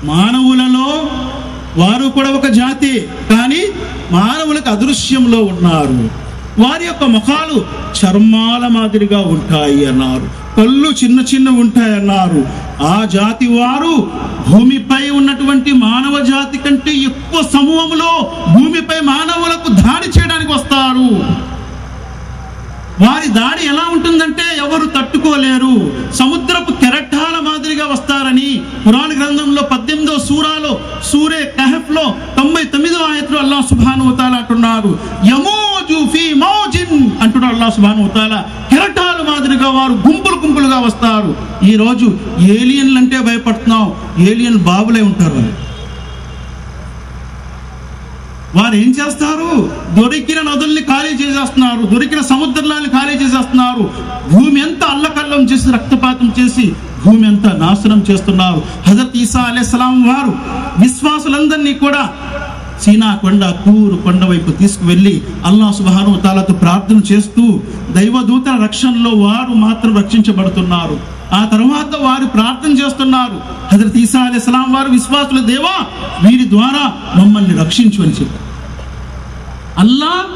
మానవులలో వారు కూడా ఒక జాతి, కానీ మానవులకు అదృశ్యంలో ఉన్నారు. వారి యొక్క ముఖాలు చర్మాల మాదిరిగా ఉంటాయి అన్నారు. కళ్ళు చిన్న చిన్న ఉంటాయన్నారు. ఆ జాతి వారు భూమిపై ఉన్నటువంటి మానవ జాతి కంటే ఎక్కువ సమూహంలో భూమిపై మానవులకు దాడి చేయడానికి వస్తారు. వారి దాడి ఎలా ఉంటుందంటే ఎవరు తట్టుకోలేరు. సముద్రపు కెరటాల మాదిరిగా వస్తారని ఖురాన్ గ్రంథంలో 18వ సూరాలో సూరే కహఫ్లో 99వ ఆయతలో అల్లాహ్ సుబ్హానహు వ తఆలా అంటున్నారు, యమూజు ఫీ మౌజిన్ అంటున్నారు అల్లాహ్ సుబ్హానహు వ తఆలా. కెరటాల మాదిరిగా వారు గుంపులు గుంపులుగా వస్తారు. ఈ రోజు ఏలియన్లు అంటే భయపడుతున్నాం. ఏలియన్ బాబులే ఉంటారు. వారు ఏం చేస్తారు? దొరికిన నదుల్ని ఖాళీ చేసేస్తున్నారు, దొరికిన సముద్రాలను ఖాళీ చేసేస్తున్నారు. భూమి అంతా అల్లకల్లం చేసి రక్తపాతం చేసి భూమి అంతా నాశనం చేస్తున్నారు. హజరత్ ఈసా అలైహిస్సలాం వారు విశ్వాసులందరినీ కూడా సీనా కొండ, తూరు కొండ వైపు తీసుకువెళ్ళి అల్లాహ్ సుబ్హానహు వ తఆలాతో ప్రార్థన చేస్తూ దైవదూతల రక్షణలో వారు మాత్రం రక్షించబడుతున్నారు. ఆ తర్వాత వారు ప్రార్థన చేస్తున్నారు. హజరత్ ఈసా అలైహిస్సలాం వారు విశ్వాసుల దేవా, వీరి ద్వారా మమ్మల్ని రక్షించు అని చెప్పారు. అల్లాహ్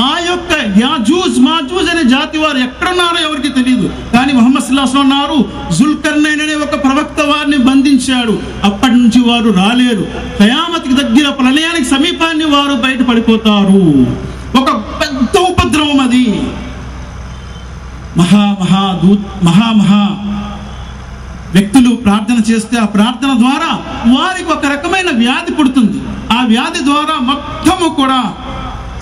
ఆ యొక్క యాజూజ్ మాజూజ్ అనే జాతి వారు ఎక్కడున్నారో ఎవరికి తెలియదు. కానీ ముహమ్మద్ సల్లల్లాహు అలైహి వసల్లం అన్నారు, జుల్కర్నైన్ అనే ఒక ప్రవక్త వారిని బంధించాడు. అప్పటి నుంచి వారు రాలేరు. ఖయామత్కి దగ్గర ప్రళయానికి సమీపాన్ని వారు బయట పడిపోతారు. ఒక పెద్ద ఉపద్రవం అది. మహా వ్యక్తులు ప్రార్థన చేస్తే ఆ ప్రార్థన ద్వారా వారికి ఒక రకమైన వ్యాధి పుడుతుంది. ఆ వ్యాధి ద్వారా మొత్తము కూడా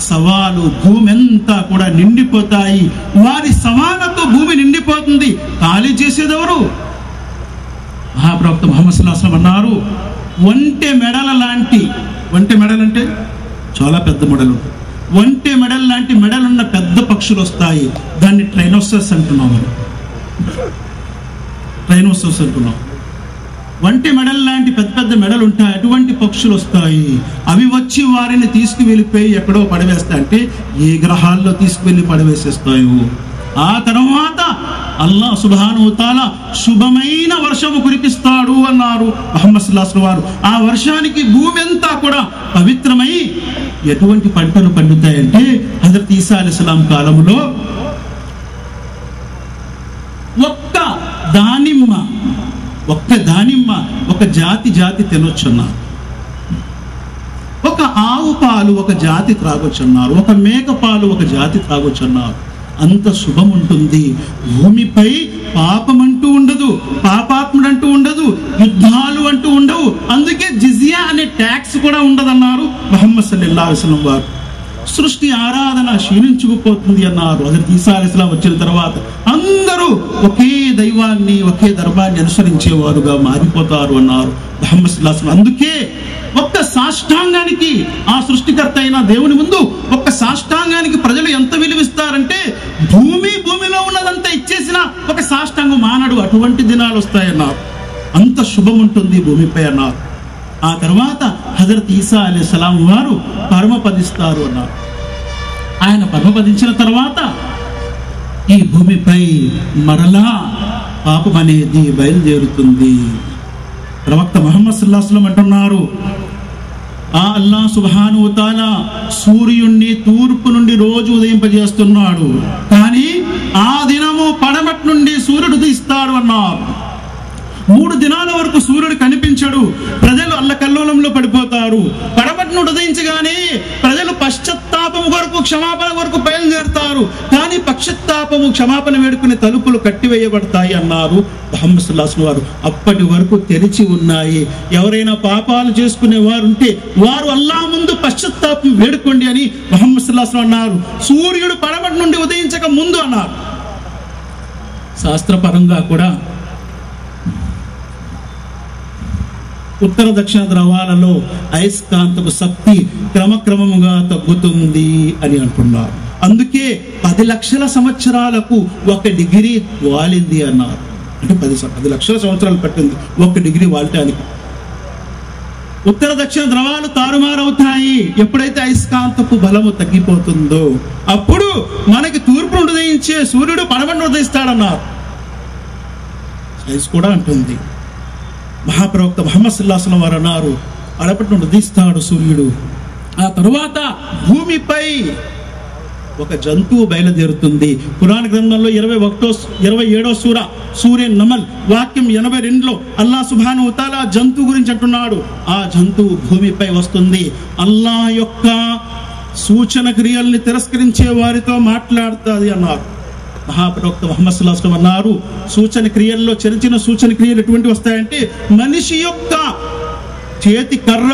సవాలు భూమి అంతా కూడా నిండిపోతాయి. వారి సవాలతో భూమి నిండిపోతుంది. ఖాళీ చేసేదెవరు? మహాప్రవక్త ముహమ్మద్ సల్లల్లాహు అలైహి వసల్లం అన్నారు, ఒంటె మెడల లాంటి, ఒంటె మెడలంటే చాలా పెద్ద మెడలు, ఒంటె మెడల్ లాంటి మెడలున్న పెద్ద పక్షులు వస్తాయి. దాన్ని ట్రైనోసరస్ అంటున్నాం. ట్రైనోసరస్ అంటున్నాం. ఒంటె మెడల్ లాంటి పెద్ద పెద్ద మెడలు ఉంటాయి. అటువంటి పక్షులు వస్తాయి. అవి వచ్చి వారిని తీసుకువెళ్ళిపోయి ఎక్కడో పడవేస్తాయి. అంటే ఏ గ్రహాల్లో తీసుకువెళ్ళి పడవేసేస్తాయో. ఆ తర్వాత అల్లాహ్ సుబ్హానహు వ తఆలా శుభమైన వర్షము కురిపిస్తాడు అన్నారు ముహమ్మద్ సల్లల్లాహు అలైహి వసల్లం వారు. ఆ వర్షానికి భూమి అంతా కూడా పవిత్రమై ఎటువంటి పంటలు పండుతాయంటే హజరత్ ఈసా అలైహిస్సలాం కాలంలో ఒక్క దానిమ్మ ఒక జాతి తినొచ్చున్నారు. ఒక ఆవు పాలు ఒక జాతి త్రాగొచ్చున్నారు. ఒక మేక పాలు ఒక జాతి త్రాగొచ్చున్నారు. అంత శుభం ఉంటుంది. భూమిపై పాపం అంటూ ఉండదు, పాపాత్ముడు ఉండదు, యుద్ధాలు అంటూ ఉండవు. అందుకే జిజియా అనే ట్యాక్స్ కూడా ఉండదన్నారు ముహమ్మద్ సల్లల్లాహు అలైహి వసల్లం వారు. సృష్టి ఆరాధన క్షీణించుకుపోతుంది అన్నారు. హజరత్ ఈసా అలైహిస్సలాం వచ్చిన తర్వాత అందరూ ఒకే దైవాన్ని, ఒకే ధర్మాన్ని అనుసరించేవారుగా మారిపోతారు అన్నారు ముహమ్మద్ సల్లల్లాహు అలైహి వసల్లం. అందుకే ఒక్క సాష్టాంగానికి, ఆ సృష్టికర్త అయిన దేవుని ముందు ఒక్క సాష్టాంగానికి ప్రజలు ఎంత విలువిస్తారంటే భూమిలో ఉన్నదంతా ఇచ్చేసిన ఒక సాష్టాంగం మానడు. అటువంటి దినాలు వస్తాయన్నారు. అంత శుభం ఉంటుంది భూమిపై అన్నారు. ఆ తర్వాత హజరత్ ఈసా అలైహిస్సలాం వారు పరమపదిస్తారు అన్నారు. ఆయన పరమపదించిన తర్వాత ఈ భూమిపై మరలా పాపం అనేది బయలుదేరుతుంది. ప్రవక్త ముహమ్మద్ సల్లల్లాహు అలైహి వసల్లం అంటున్నారు, ఆ అల్లాహ్ సుబ్హానహు వ తఆలా సూర్యుణ్ణి తూర్పు నుండి రోజు ఉదయింపజేస్తున్నాడు, కానీ ఆ దినము పడమటి నుండి సూర్యుడు ఉదయిస్తాడు అన్నారు. 3 దినాల వరకు సూర్యుడు కనిపించడు. ప్రజలు అల్లకల్లోలంలో పడిపోతారు. పడమటి నుండి ఉదయించగానే ప్రజలు పశ్చాత్తాపము కొరకు, క్షమాపణ కొరకు బయలుదేరుతారు. కానీ పశ్చాత్తాపము, క్షమాపణ వేడుకునే తలుపులు కట్టివేయబడతాయి అన్నారు ముహమ్మద్ సల్లల్లాహు అలైహి వసల్లం వారు. అప్పటి వరకు తెరిచి ఉన్నాయి. ఎవరైనా పాపాలు చేసుకునే వారు ఉంటే వారు అల్లాహ్ ముందు పశ్చాత్తాపం వేడుకోండి అని ముహమ్మద్ సల్లల్లాహు అలైహి వసల్లం అన్నారు. సూర్యుడు పడమటి నుండి ఉదయించక ముందు అన్నారు. శాస్త్రపరంగా కూడా ఉత్తర దక్షిణ ద్రవాలలో అయస్కాంతపు శక్తి క్రమక్రమముగా తగ్గుతుంది అని అంటున్నారు. అందుకే 10 లక్షల సంవత్సరాలకు 1 డిగ్రీ వాలింది అన్నారు. అంటే 10 లక్షల సంవత్సరాలు పట్టింది 1 డిగ్రీ వాలటానికి. ఉత్తర దక్షిణ ద్రవాలు తారుమారవుతాయి. ఎప్పుడైతే అయస్కాంతపు బలము తగ్గిపోతుందో అప్పుడు మనకి తూర్పు నుండి ఉదయించే సూర్యుడు పడమటి నుండి ఉదయిస్తాడన్నారు. సైన్స్ కూడా అంటుంది. మహాప్రవక్త ముహమ్మద్ సల్లల్లాహు అలైహి వసల్లం వారు అన్నారు, అడపటి నుండి ఉదయిస్తాడు సూర్యుడు, ఆ తరువాత భూమిపై ఒక జంతువు బయలుదేరుతుంది. ఖురాన్ గ్రంథంలో 27వ సూర సూర్య నమల్ వాక్యం 82లో అల్లాహ్ సుబ్హానహు వ తఆలా జంతువు గురించి అంటున్నాడు. ఆ జంతువు భూమిపై వస్తుంది, అల్లాహ్ యొక్క సూచన క్రియల్ని తిరస్కరించే వారితో మాట్లాడుతుంది అన్నారు. మహాప్రవక్త ముహమ్మద్ సల్లల్లాహు అలైహి వసల్లం అన్నారు, సూచన క్రియల్లో చిన్న సూచన క్రియలు ఎటువంటి వస్తాయంటే మనిషి యొక్క చేతి కర్ర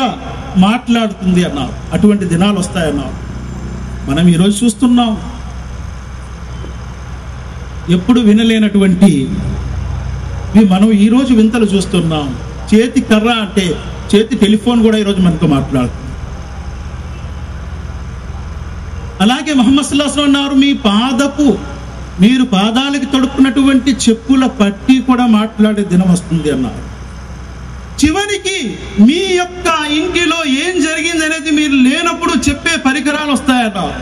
మాట్లాడుతుంది అన్నారు. అటువంటి దినాలు వస్తాయన్నారు. మనం ఈరోజు చూస్తున్నాం, ఎప్పుడు వినలేనటువంటి మనం ఈరోజు వింతలు చూస్తున్నాం. చేతి కర్ర అంటే చేతి టెలిఫోన్ కూడా ఈరోజు మనతో మాట్లాడుతుంది. అలాగే ముహమ్మద్ సల్లల్లాహు అలైహి వసల్లం అన్నారు, మీరు పాదాలకి తొడుక్కున్నటువంటి చెప్పుల పట్టి కూడా మాట్లాడే దినం వస్తుంది అన్నారు. చివరికి మీ యొక్క ఇంటిలో ఏం జరిగింది అనేది మీరు లేనప్పుడు చెప్పే పరికరాలు వస్తాయన్నారు.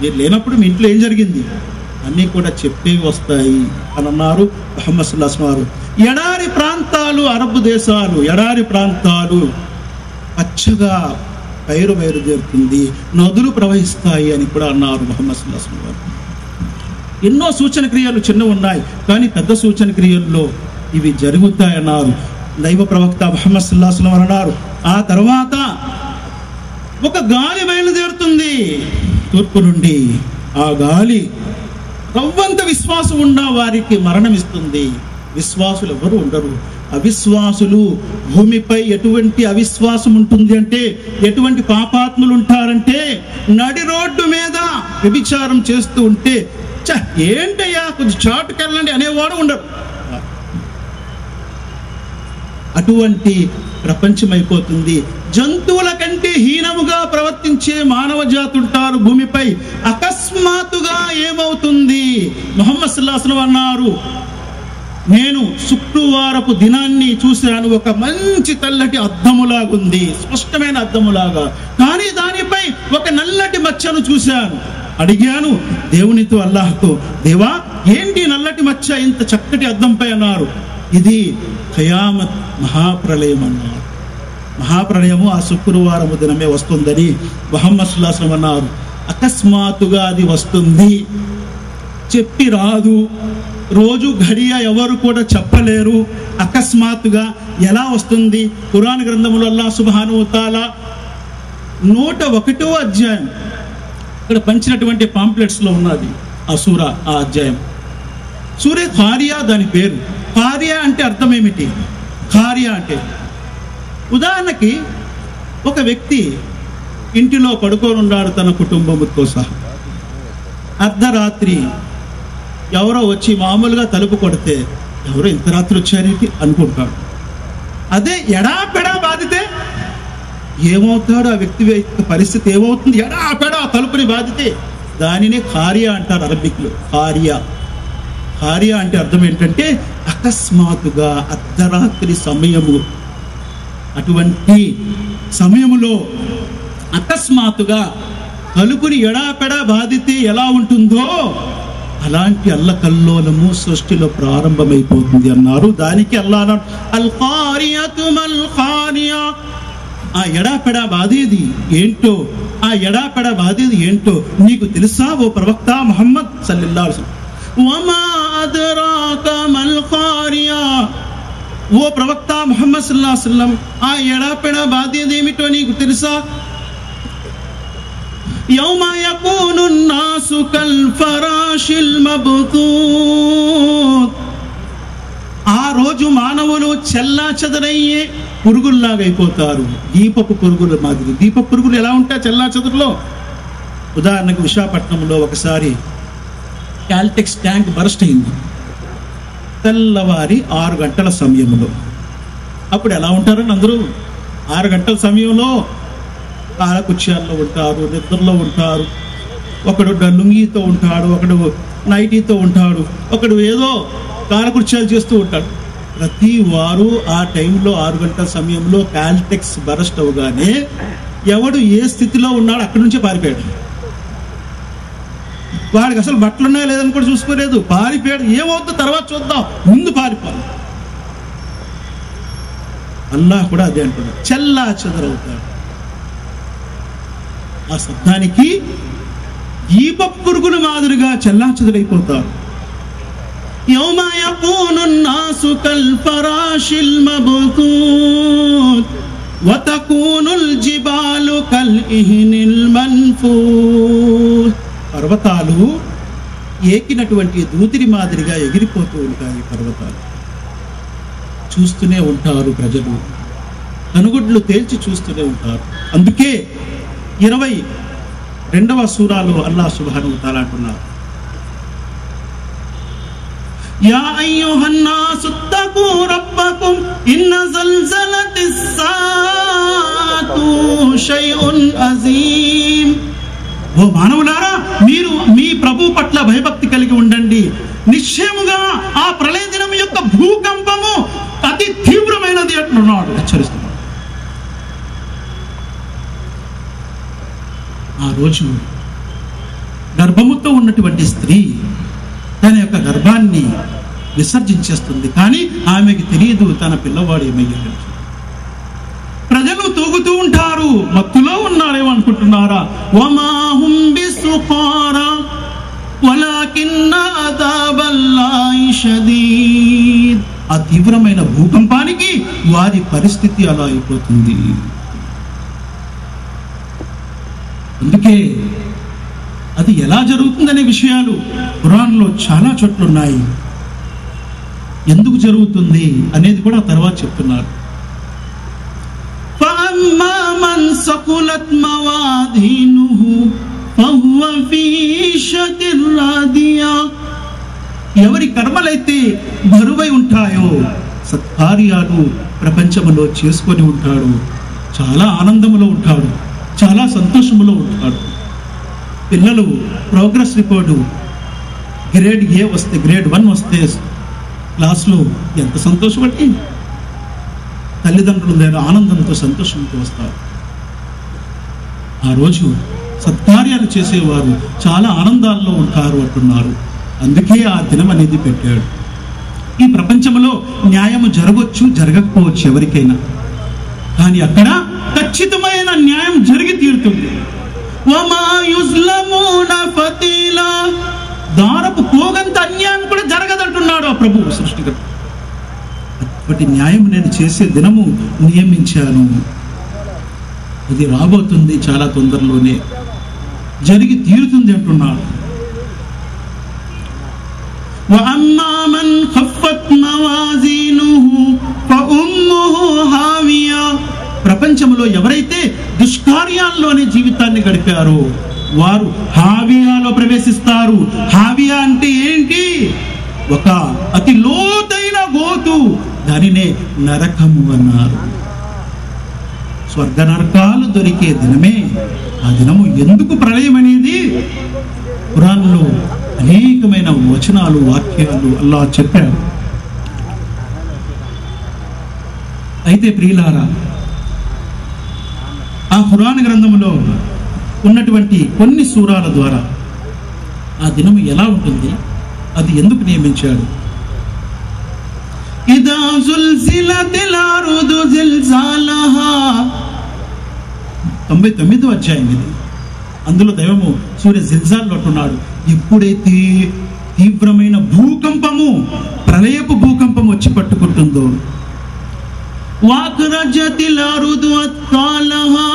మీరు లేనప్పుడు మీ ఇంట్లో ఏం జరిగింది అన్నీ కూడా చెప్పేవి వస్తాయి అని అన్నారు ముహమ్మద్ సల్లల్లాహు అలైహి వసల్లం. ఎడారి ప్రాంతాలు, అరబ్ దేశాలు ఎడారి ప్రాంతాలు పచ్చగా బయలుదేరుతుంది, నదులు ప్రవహిస్తాయి అని కూడా అన్నారు ముహమ్మద్ సల్లల్లాహు అలైహి వసల్లం. ఎన్నో సూచన క్రియలు చిన్నవి ఉన్నాయి, కానీ పెద్ద సూచన క్రియల్లో ఇవి జరుగుతాయన్నారు దైవ ప్రవక్త ముహమ్మద్ సల్లల్లాహు అలైహి వసల్లం అన్నారు. ఆ తర్వాత ఒక గాలి బయలుదేరుతుంది తూర్పు నుండి. ఆ గాలి రవ్వంత విశ్వాసం ఉన్న వారికి మరణం ఇస్తుంది. విశ్వాసులు ఎవరు ఉండరు. అవిశ్వాసులు భూమిపై ఎటువంటి అవిశ్వాసం ఉంటుంది అంటే, ఎటువంటి పాపాత్ములు ఉంటారంటే, నడి రోడ్డు మీద వ్యభిచారం చేస్తూ ఉంటే ఏంటయ్యా కొంచెం చాటుకెళ్ళండి అనేవాడు ఉండరు. అటువంటి ప్రపంచం అయిపోతుంది. జంతువుల కంటే హీనముగా ప్రవర్తించే మానవ జాతి ఉంటారు భూమిపై. అకస్మాత్తుగా ఏమవుతుంది? ముహమ్మద్ సల్లల్లాహు అలైహి వసల్లం అన్నారు, నేను శుక్రవారపు దినాన్ని చూశాను, ఒక మంచి తెల్లటి అద్దములాగుంది, స్పష్టమైన అద్దములాగా, కానీ దానిపై ఒక నల్లటి మచ్చను చూశాను. అడిగాను దేవునితో, అల్లాహ్తో, దేవా ఏంటి నల్లటి మచ్చ ఇంత చక్కటి అద్దంపై అన్నారు. ఇది ఖయామత్, మహాప్రళయం అన్నారు. మహాప్రళయము ఆ శుక్రవారము దినమే వస్తుందని ముహమ్మద్ సల్లల్లాహు అలైహి వసల్లం అన్నారు. అకస్మాత్తుగా అది వస్తుంది, చెప్పి రాదు. రోజు ఘడియ ఎవరు కూడా చెప్పలేరు. అకస్మాత్తుగా ఎలా వస్తుంది? ఖురాన్ గ్రంథములో అల్లాహ్ సుబ్హానహు వ తఆలా 101వ అధ్యాయం ఇక్కడ పంచినటువంటి పాంప్లెట్స్ లో ఉన్నది ఆ సూర, ఆ అధ్యాయం. సూరే ఖారియా దాని పేరు. ఖారియా అంటే అర్థం ఏమిటి? ఖారియా అంటే ఉదాహరణకి ఒక వ్యక్తి ఇంటిలో పడుకొని ఉన్నాడు తన కుటుంబంతో సహా. అర్ధరాత్రి ఎవరో వచ్చి మామూలుగా తలుపు కొడితే ఎవరో ఇంత రాత్రి వచ్చారేంటి అనుకుంటాడు. అదే ఎడాపెడా బాధితే ఏమవుతాడు? ఆ వ్యక్తి పరిస్థితి ఏమవుతుంది? ఎడాపెడా తలుపుని బాధితే దానినే ఖారియా అంటారు అరబిక్లో. ఖారియా అంటే అర్థం ఏంటంటే అకస్మాత్తుగా అర్ధరాత్రి సమయము. అటువంటి సమయములో అకస్మాత్తుగా తలుపుని ఎడాపెడా బాధితే ఎలా ఉంటుందో అలాంటి అల్లకల్లోలము సృష్టిలో ప్రారంభమైపోతుంది అన్నారు. దానికి అల్లాహ్ అల్ ఖారియతు మల్ ఖారియా, ఆ ఎడాపెడా బాధేది ఏంటో, ఆ ఎడాపెడా బాధేది ఏంటో నీకు తెలుసా ఓ ప్రవక్త ముహమ్మద్ సల్లల్లాహు అలైహి వసల్లం? వమా అద్రాక మల్ ఖారియా, ఓ ప్రవక్త ముహమ్మద్ సల్లల్లాహు అలైహి వసల్లం ఆ ఎడాపెడా బాధేది ఏమిటో నీకు తెలుసా? యౌమ యకూను నాసు కల్ ఫరాషిల్ మబ్తూత్, ఆ రోజు మానవులు చెల్లాచెదరయ్యే పురుగుల్లాగా అయిపోతారు. దీపపు పురుగుల మాదిరి. దీపపు పురుగులు ఎలా ఉంటాయి చెల్లాచెదరులో? ఉదాహరణకు విశాఖపట్నంలో ఒకసారి క్యాల్టెక్స్ ట్యాంక్ బరస్ట్ అయింది తెల్లవారి 6 గంటల సమయంలో. అప్పుడు ఎలా ఉంటారని అందరూ 6 గంటల సమయంలో కాలకుత్యాల్లో ఉంటారు, నిద్రలో ఉంటారు. ఒకడు లుంగీతో ఉంటాడు, ఒకడు నైటీతో ఉంటాడు, ఒకడు ఏదో కాలకృత్యాలు చేస్తూ ఉంటాడు. ప్రతి వారు ఆ టైంలో 6 గంటల సమయంలో క్యాల్టెక్స్ బరస్ట్ అవగానే ఎవడు ఏ స్థితిలో ఉన్నాడు అక్కడి నుంచే పారిపోయాడు. వాడికి అసలు బట్టలు ఉన్నాయో లేదని కూడా చూసుకోలేదు, పారిపోయాడు. ఏమవుతుందో తర్వాత చూద్దాం, ముందు పారిపోవాలి. అల్లాహ్ కూడా అదే అంటున్నాడు, చెల్లా చెదరవుతాడు. ఆ శబ్దానికి ఈప పురుగుల మాదిరిగా చెల్లా చెదరైపోతారు. యౌమ యకూను నాసు కల్ ఫరాషిల్ మబ్తూత్ వతకూనుల్ జిబాలు కల్ ఇహ్నిల్ మన్ఫూత్. పర్వతాలు ఏకినటువంటి దూతిరి మాదిరిగా ఎగిరిపోతూ ఉంటాయి. పర్వతాలు చూస్తూనే ఉంటారు ప్రజలు, కనుగుడ్లు తేల్చి చూస్తూనే ఉంటారు. అందుకే 22వ సూరాలో అల్లాహ్ సుబ్హానహు వ తఆలా అంటున్నారు, యా అయ్యుహన్నాసు తఖూ రబ్బకుం ఇన్న జల్జలతిస్ సాఅతు షైఉన్ అజీమ్. ఓ మానవులారా, మీరు మీ ప్రభు పట్ల భయభక్తి కలిగి ఉండండి. నిశ్చయముగా ఆ ప్రళయ దినం యొక్క భూకంపము అతి తీవ్రమైనది అంటున్నాడు, హెచ్చరిస్తున్నాడు. ఆ రోజు గర్భముతో ఉన్నటువంటి స్త్రీ తన యొక్క గర్భాన్ని విసర్జించేస్తుంది, కానీ ఆమెకి తెలియదు తన పిల్లవాడు ఏమయ్యాడు. ప్రజలు తూగుతూ ఉంటారు, మత్తులో ఉన్నారేమో అనుకుంటున్నారా. వమా హుం బిసుఖారా వలాకిన్న అదాబల్లాహి షదీద్. ఆ తీవ్రమైన భూకంపానికి వారి పరిస్థితి అలా అయిపోతుంది. అందుకే అది ఎలా జరుగుతుందనే విషయాలు ఖురాన్లో చాలా చోట్ల ఉన్నాయి. ఎందుకు జరుగుతుంది అనేది కూడా తర్వాత చెప్తున్నారు. ఫఅమ్మా మన్ సకులత్ మవాదీనుహు ఫహువ ఫీ ఈషతిర్ రాదియా. ఎవరి కర్మలైతే బరువై ఉంటాయో, సత్కార్యాలు ప్రపంచంలో చేసుకొని ఉంటాడు, చాలా ఆనందములో ఉంటాడు, చాలా సంతోషములో ఉంటాడు. పిల్లలు ప్రోగ్రెస్ రిపోర్టు గ్రేడ్ ఏ వస్తే, గ్రేడ్ 1 వస్తే క్లాస్లో ఎంత సంతోషపడి తల్లిదండ్రుల దగ్గర ఆనందంతో సంతోషంతో వస్తారు. ఆ రోజు సత్కార్యాలు చేసేవారు చాలా ఆనందాల్లో ఉంటారు అంటున్నారు. అందుకే ఆ దినం అనేది పెట్టాడు. ఈ ప్రపంచంలో న్యాయము జరగవచ్చు, జరగకపోవచ్చు ఎవరికైనా, కానీ అక్కడ ఖచ్చితమైన న్యాయం జరిగి తీరుతుంది. వమా యుజ్లమూన ఫతీలా. దారపు పోగంత అన్యాయం కూడా జరగదంటున్నాడు ఆ ప్రభువు సృష్టికర్త. అటువంటి న్యాయం నేను చేసే దినము నియమించాను, అది రాబోతుంది, చాలా తొందరలోనే జరిగి తీరుతుంది అంటున్నాడు. వఅమ్మా మన్ ఖఫ్ఫత్ మవాజీనుహు ఫఉమ్ముహు హావియా. ప్రపంచంలో ఎవరైతే దుష్కార్యాల్లోనే జీవితాన్ని గడిపారో వారు హావియాలో ప్రవేశిస్తారు. హావియా అంటే ఏంటి? ఒక అతి లోతైన గోతు, దానినే నరకము అన్నారు. స్వర్గ నరకాలు దొరికే దినమే ఆ దినము. ఎందుకు ప్రళయం అనేది ఖురాన్లో అనేకమైన వచనాలు, వాక్యాలు అల్లాహ్ చెప్పాడు. అయితే ప్రియులారా, ఆ ఖురాన్ గ్రంథంలో ఉన్నటువంటి కొన్ని సూరాల ద్వారా ఆ దినము ఎలా ఉంటుంది, అది ఎందుకు నియమించాడు. ఇదా జుల్జిలతిల్ అర్దు జిల్జాలహా 99వ అధ్యాయం ఇది. అందులో దైవము సూర్య జిల్జాల్లో అంటున్నాడు, ఎప్పుడైతే తీవ్రమైన భూకంపము, ప్రళయపు భూకంపం వచ్చి పట్టుకుంటుందో, వాక్రజతిల్ అర్దు అత్కాలహా